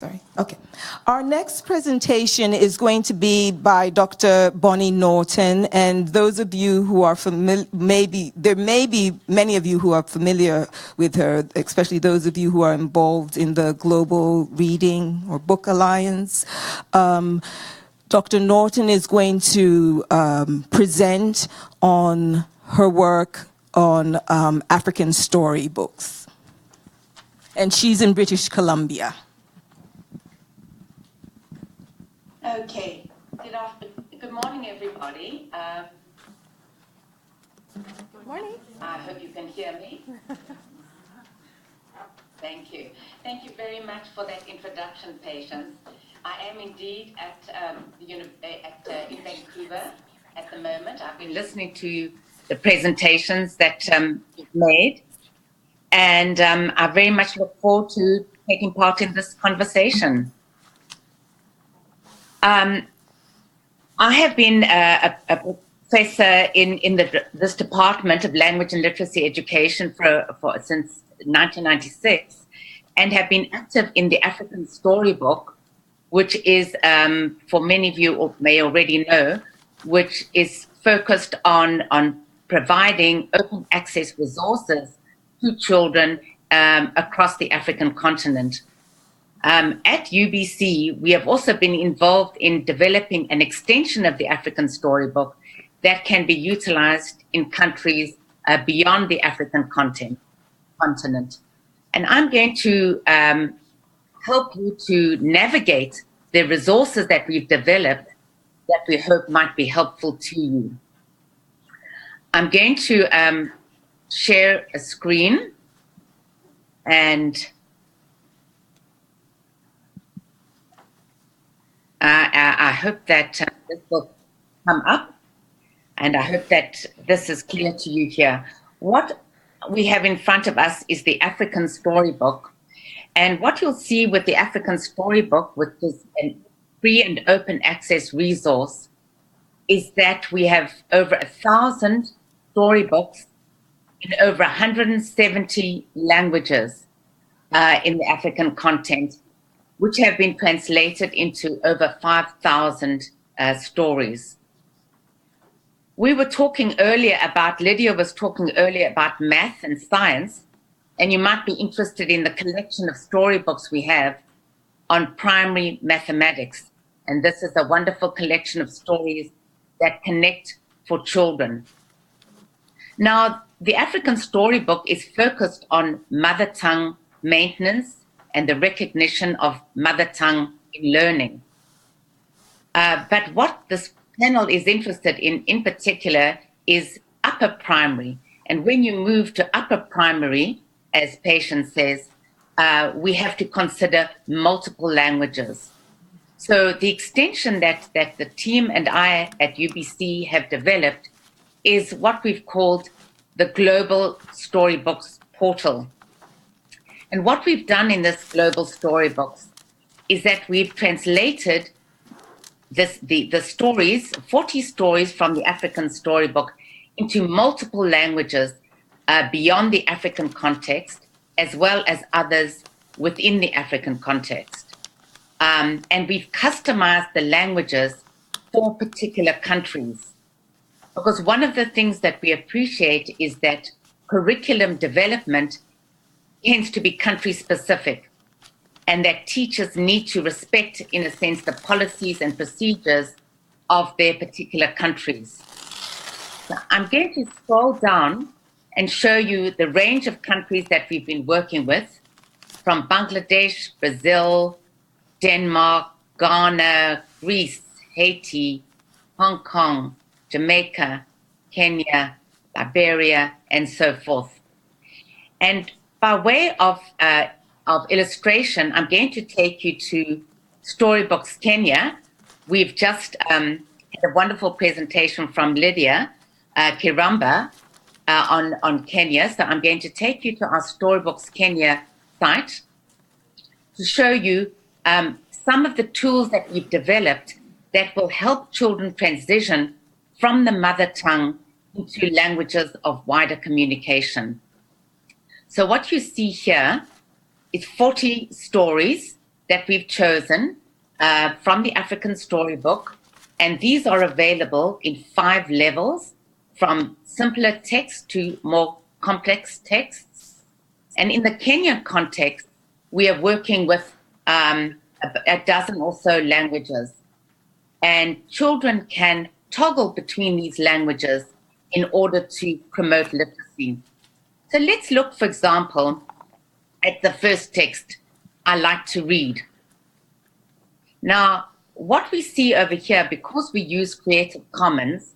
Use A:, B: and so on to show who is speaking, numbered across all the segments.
A: Sorry. Okay. Our next presentation is going to be by Dr. Bonny Norton, and those of you who are familiar, there may be many of you who are familiar with her, especially those of you who are involved in the Global Reading or Book Alliance. Dr. Norton is going to present on her work on African storybooks, and she's in British Columbia.
B: Okay, good morning, everybody.
A: Good morning.
B: I hope you can hear me. Thank you. Thank you very much for that introduction, Patience. I am indeed in Vancouver at the moment. I've been listening to the presentations that you've made, and I very much look forward to taking part in this conversation. I have been a professor in this department of language and literacy education since 1996, and have been active in the African Storybook, which is, for many of you may already know, which is focused on providing open access resources to children across the African continent. At UBC, we have also been involved in developing an extension of the African Storybook that can be utilized in countries beyond the African continent. And I'm going to help you to navigate the resources that we've developed that we hope might be helpful to you. I'm going to share a screen, and I hope that this will come up, and I hope that this is clear to you here. What we have in front of us is the African Storybook, and what you'll see with the African Storybook, which is a free and open access resource, is that we have over 1,000 storybooks in over 170 languages in the African content, which have been translated into over 5,000 stories. We were talking earlier about, Lydia was talking earlier about math and science, and you might be interested in the collection of storybooks we have on primary mathematics. And this is a wonderful collection of stories that connect for children. Now, the African Storybook is focused on mother tongue maintenance and the recognition of mother tongue in learning. But what this panel is interested in particular, is upper primary. And when you move to upper primary, as Patience says, we have to consider multiple languages. So the extension that the team and I at UBC have developed is what we've called the Global Storybooks Portal. And what we've done in this Global Storybooks is that we've translated the stories, 40 stories from the African Storybook, into multiple languages beyond the African context, as well as others within the African context. And we've customized the languages for particular countries. Because one of the things that we appreciate is that curriculum development tends to be country specific, and that teachers need to respect, in a sense, the policies and procedures of their particular countries. So I'm going to scroll down and show you the range of countries that we've been working with, from Bangladesh, Brazil, Denmark, Ghana, Greece, Haiti, Hong Kong, Jamaica, Kenya, Liberia, and so forth. And by way of illustration, I'm going to take you to Storybox Kenya. We've just had a wonderful presentation from Lydia Kiramba on Kenya. So I'm going to take you to our Storybox Kenya site to show you some of the tools that we've developed that will help children transition from the mother tongue into languages of wider communication. So what you see here is 40 stories that we've chosen from the African Storybook, and these are available in 5 levels, from simpler text to more complex texts. And in the Kenyan context, we are working with a dozen or so languages, and children can toggle between these languages in order to promote literacy. So let's look, for example, at the first text, I like to read. Now, what we see over here, because we use Creative Commons,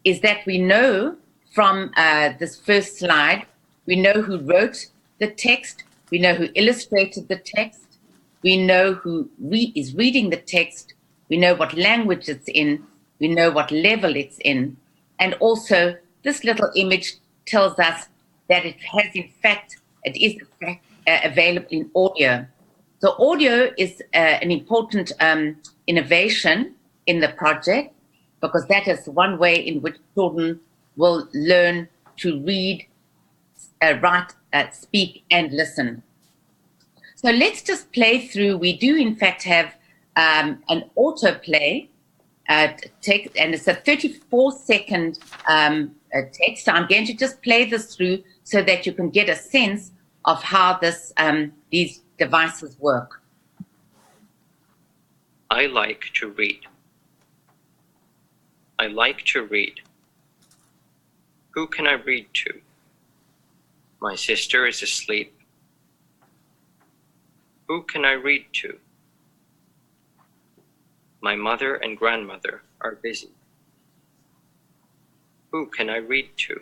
B: is that we know from this first slide, we know who wrote the text, we know who illustrated the text, we know who is reading the text, we know what language it's in, we know what level it's in, and also this little image tells us that it is in fact available in audio. So audio is an important innovation in the project, because that is one way in which children will learn to read, write, speak, and listen. So let's just play through. We do, in fact, have an autoplay text, and it's a 34-second text. So I'm going to just play this through so that you can get a sense of how these devices work.
C: I like to read. I like to read. Who can I read to? My sister is asleep. Who can I read to? My mother and grandmother are busy. Who can I read to?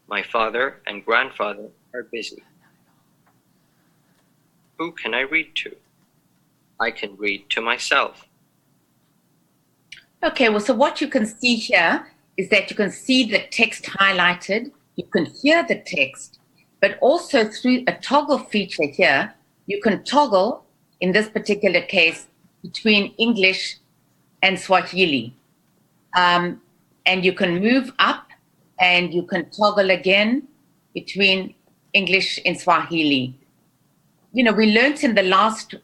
C: My father and grandfather are busy. Who can I read to? I can read to myself.
B: Okay, well, so what you can see here is that you can see the text highlighted, you can hear the text, but also through a toggle feature here, you can toggle, in this particular case, between English and Swahili. And you can move up and you can toggle again between English and Swahili. You know, we learned in the last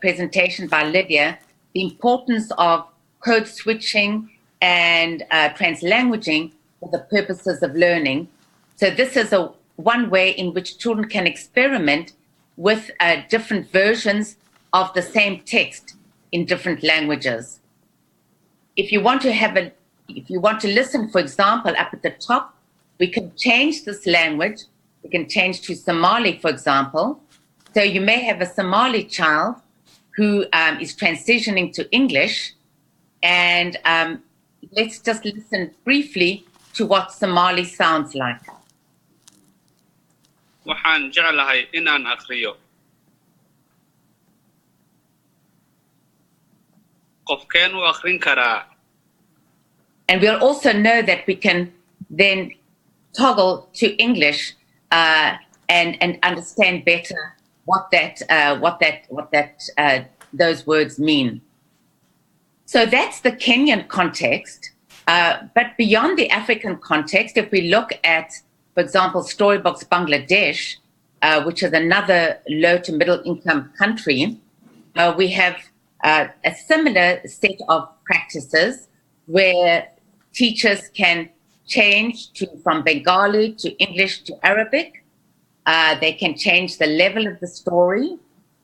B: presentation by Lydia the importance of code switching and translanguaging for the purposes of learning. So this is one way in which children can experiment with different versions of the same text in different languages. If you want to listen, for example, up at the top, we can change this language. We can change to Somali, for example. So you may have a Somali child who is transitioning to English, and let's just listen briefly to what Somali sounds like.
D: Waxaan jeclahay inaan akhriyo. Qofkeen u akhrin karaa?
B: And we'll also know that we can then toggle to English and understand better what those words mean. So that's the Kenyan context. But beyond the African context, if we look at, for example, Storybox Bangladesh, which is another low to middle income country, we have a similar set of practices where teachers can change from Bengali to English to Arabic. They can change the level of the story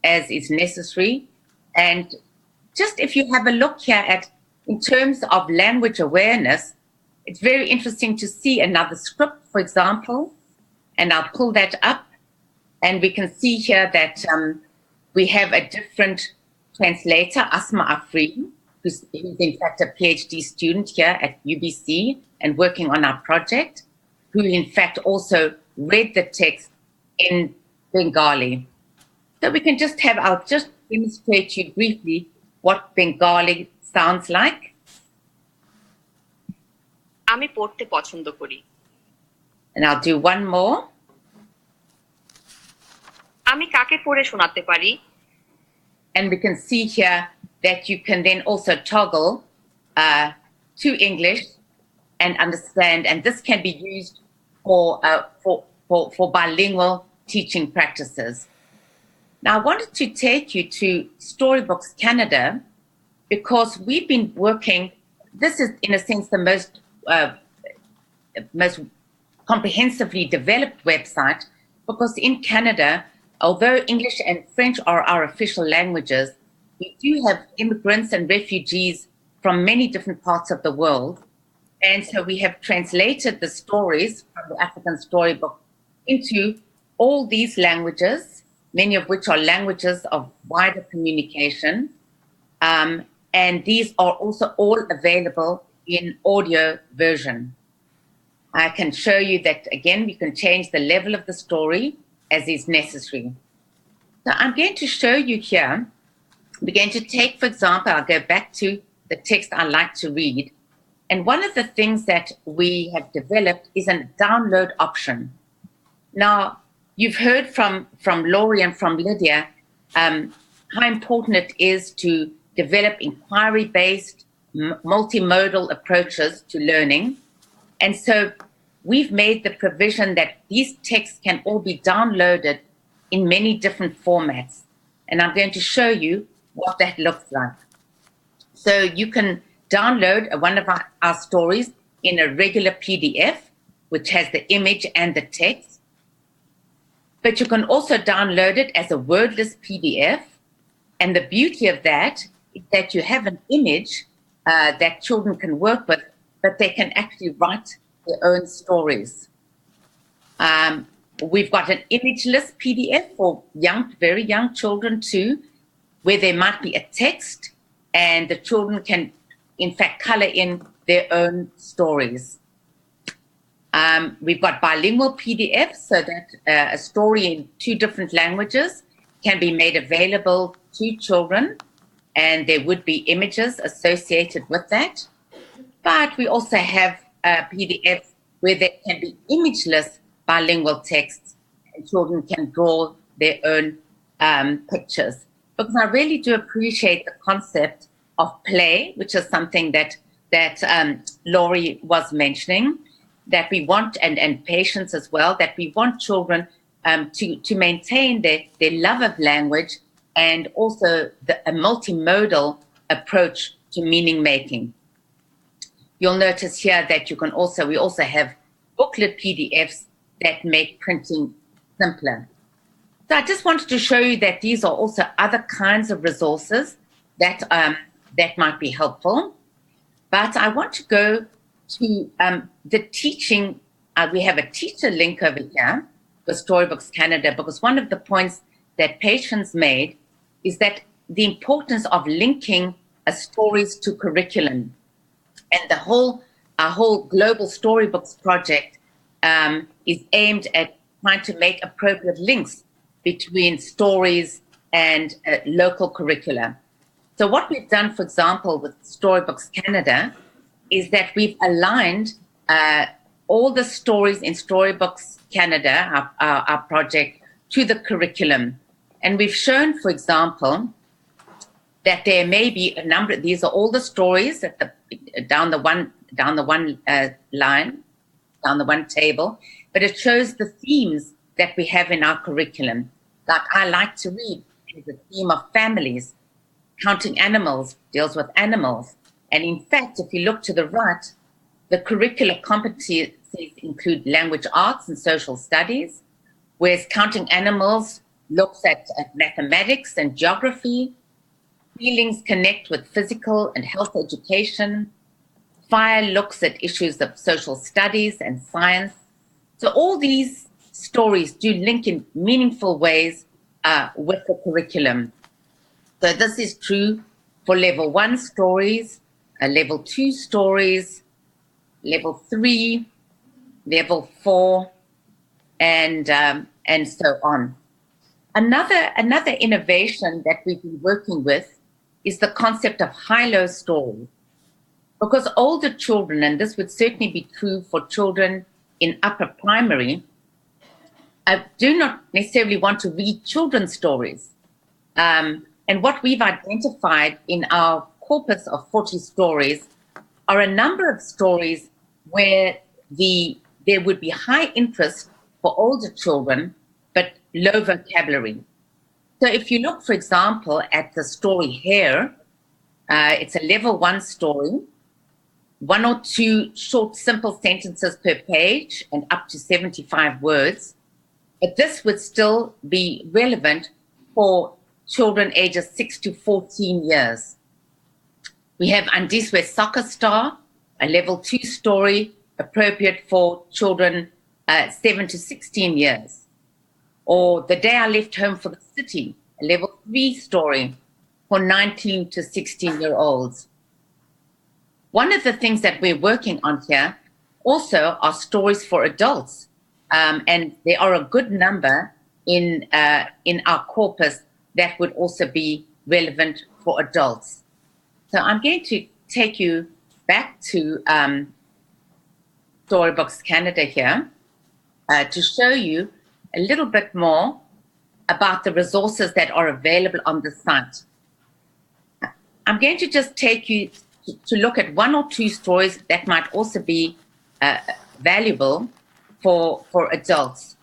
B: as is necessary. And just if you have a look here at, in terms of language awareness, it's very interesting to see another script, for example, and I'll pull that up. And we can see here that we have a different translator, Asma Afrin, who's in fact a PhD student here at UBC and working on our project, who in fact also read the text in Bengali. So we can just I'll just demonstrate you briefly what Bengali sounds like.
E: আমি পড়তে পছন্দ করি।
B: And I'll do one more.
E: আমি কাকে পড়ে শোনাতে পারি?
B: And we can see here that you can then also toggle to English and understand, and this can be used for bilingual teaching practices. Now, I wanted to take you to Storybooks Canada because we've been working, this is in a sense the most comprehensively developed website, because in Canada, although English and French are our official languages, we do have immigrants and refugees from many different parts of the world. And so we have translated the stories from the African Storybook into all these languages, many of which are languages of wider communication. And these are also all available in audio version. I can show you that, again, we can change the level of the story as is necessary. So I'm going to show you here, we're going to take, for example, I'll go back to the text I like to read. And one of the things that we have developed is a download option. Now, you've heard from Laurie and from Lydia how important it is to develop inquiry-based, multimodal approaches to learning. And so we've made the provision that these texts can all be downloaded in many different formats. And I'm going to show you what that looks like. So you can download one of our stories in a regular PDF, which has the image and the text. But you can also download it as a wordless PDF. And the beauty of that is that you have an image that children can work with, but they can actually write their own stories. We've got an imageless PDF for very young children too, where there might be a text and the children can, in fact, color in their own stories. We've got bilingual PDFs so that a story in 2 different languages can be made available to children, and there would be images associated with that. But we also have PDFs where there can be imageless bilingual texts, and children can draw their own pictures. Because I really do appreciate the concept of play, which is something that Laurie was mentioning, that we want, and patience as well, that we want children to maintain their love of language and also a multimodal approach to meaning making. You'll notice here that we also have booklet PDFs that make printing simpler. So I just wanted to show you that these are also other kinds of resources that might be helpful. But I want to go to the teaching. We have a teacher link over here for Storybooks Canada, because one of the points that Patience made is that the importance of linking stories to curriculum. And our whole global storybooks project is aimed at trying to make appropriate links between stories and local curricula. So what we've done, for example, with Storybooks Canada, is that we've aligned all the stories in Storybooks Canada, our project, to the curriculum. And we've shown, for example, that there may be a number. These are all the stories at down the one line, down the one table. But it shows the themes that we have in our curriculum. Like I like to read is the theme of families. Counting Animals deals with animals. And in fact, if you look to the right, the curricular competencies include language arts and social studies, whereas Counting Animals looks at mathematics and geography. Feelings connect with physical and health education. Fire looks at issues of social studies and science. So all these stories do link in meaningful ways with the curriculum. So this is true for level 1 stories, level 2 stories, level 3, level 4, and so on. Another innovation that we've been working with is the concept of high-low stories. Because older children, and this would certainly be true for children in upper primary, do not necessarily want to read children's stories. And what we've identified in our corpus of 40 stories are a number of stories where there would be high interest for older children, but low vocabulary. So if you look, for example, at the story here, it's a level 1 story, 1 or 2 short, simple sentences per page and up to 75 words. But this would still be relevant for children ages 6 to 14 years. We have Andiswe Soccer Star, a level 2 story appropriate for children 7 to 16 years. Or The Day I Left Home for the City, a level 3 story for 19 to 16-year-olds. One of the things that we're working on here also are stories for adults. And there are a good number in our corpus that would also be relevant for adults. So I'm going to take you back to Storybox Canada here to show you a little bit more about the resources that are available on the site. I'm going to just take you to look at 1 or 2 stories that might also be valuable for adults.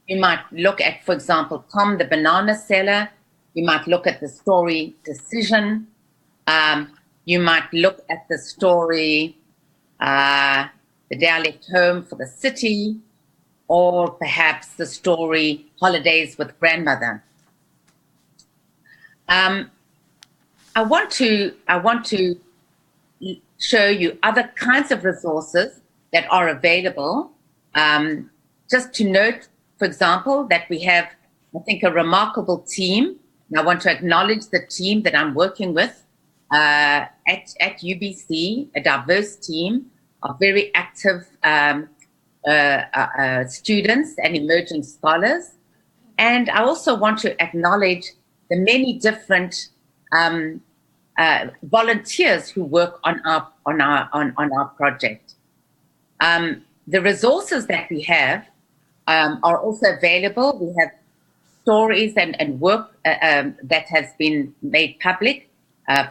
B: You might look at, for example, Tom the Banana Seller. You might look at the story Decision. You might look at the story The Day I Left Home for the City, or perhaps the story Holidays with Grandmother. I want to show you other kinds of resources that are available. Just to note, for example, that we have, I think, a remarkable team. And I want to acknowledge the team that I'm working with at UBC, a diverse team of very active students and emerging scholars. And I also want to acknowledge the many different volunteers who work on our project. The resources that we have are also available. We have stories and work that has been made public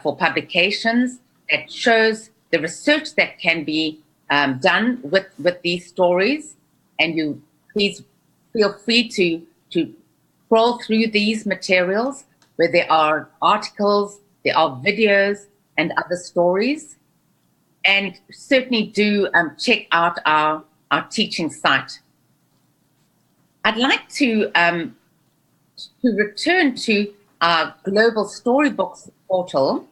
B: for publications that shows the research that can be done with these stories. And you please feel free to scroll through these materials where there are articles, there are videos and other stories. And certainly do check out our teaching site. I'd like to return to our Global Storybooks portal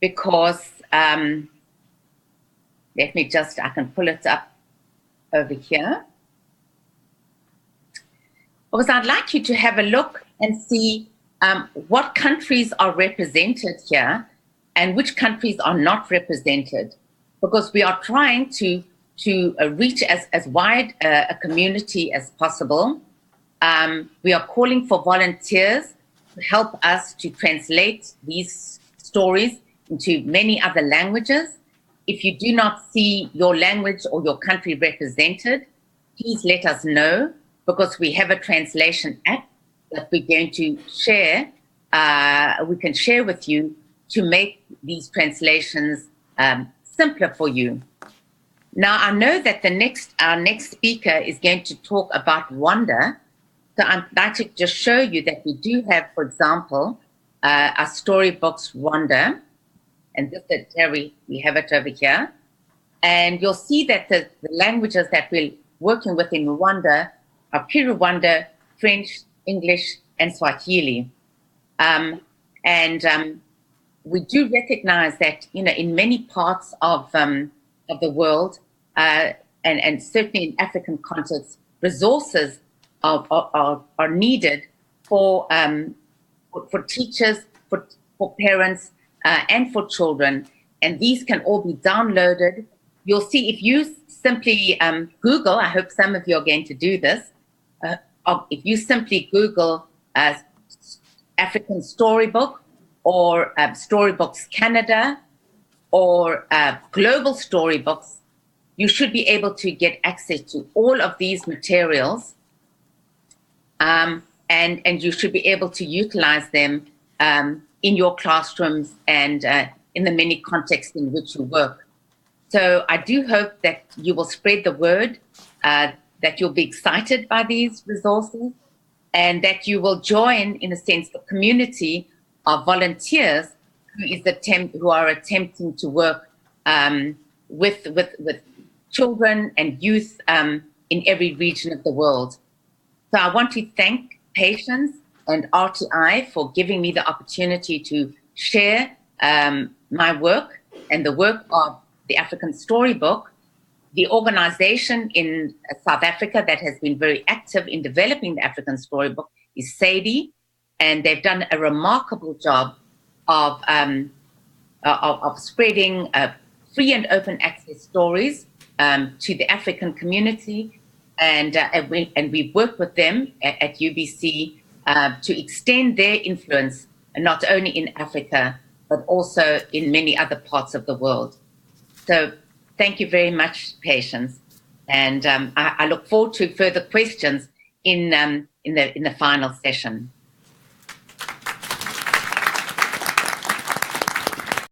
B: because, let me just, I can pull it up over here. Because I'd like you to have a look and see what countries are represented here and which countries are not represented. Because we are trying to reach as wide a community as possible. We are calling for volunteers to help us to translate these stories into many other languages. If you do not see your language or your country represented, please let us know, because we have a translation app that we're going to share, we can share with you to make these translations simpler for you. Now, I know that our next speaker is going to talk about Rwanda. So I'd like to just show you that we do have, for example, our Storybox Rwanda. And just we have it over here. And you'll see that the languages that we're working with in Rwanda are Kinyarwanda, French, English, and Swahili. We do recognize that, in many parts of the world, and certainly in African contexts, resources are needed for teachers, for parents, and for children. And these can all be downloaded. You'll see if you simply Google, I hope some of you are going to do this, if you simply Google African Storybook or Storybooks Canada or Global Storybooks, you should be able to get access to all of these materials, and you should be able to utilize them in your classrooms and in the many contexts in which you work. So I do hope that you will spread the word, that you'll be excited by these resources, and that you will join, in a sense, the community of volunteers who are attempting to work with children and youth in every region of the world. So I want to thank Patience and RTI for giving me the opportunity to share my work and the work of the African Storybook. The organization in South Africa that has been very active in developing the African Storybook is SADI, and they've done a remarkable job of spreading free and open access stories to the African community, and we've worked with them at UBC to extend their influence not only in Africa but also in many other parts of the world. So thank you very much, Patience, and I look forward to further questions in the final session.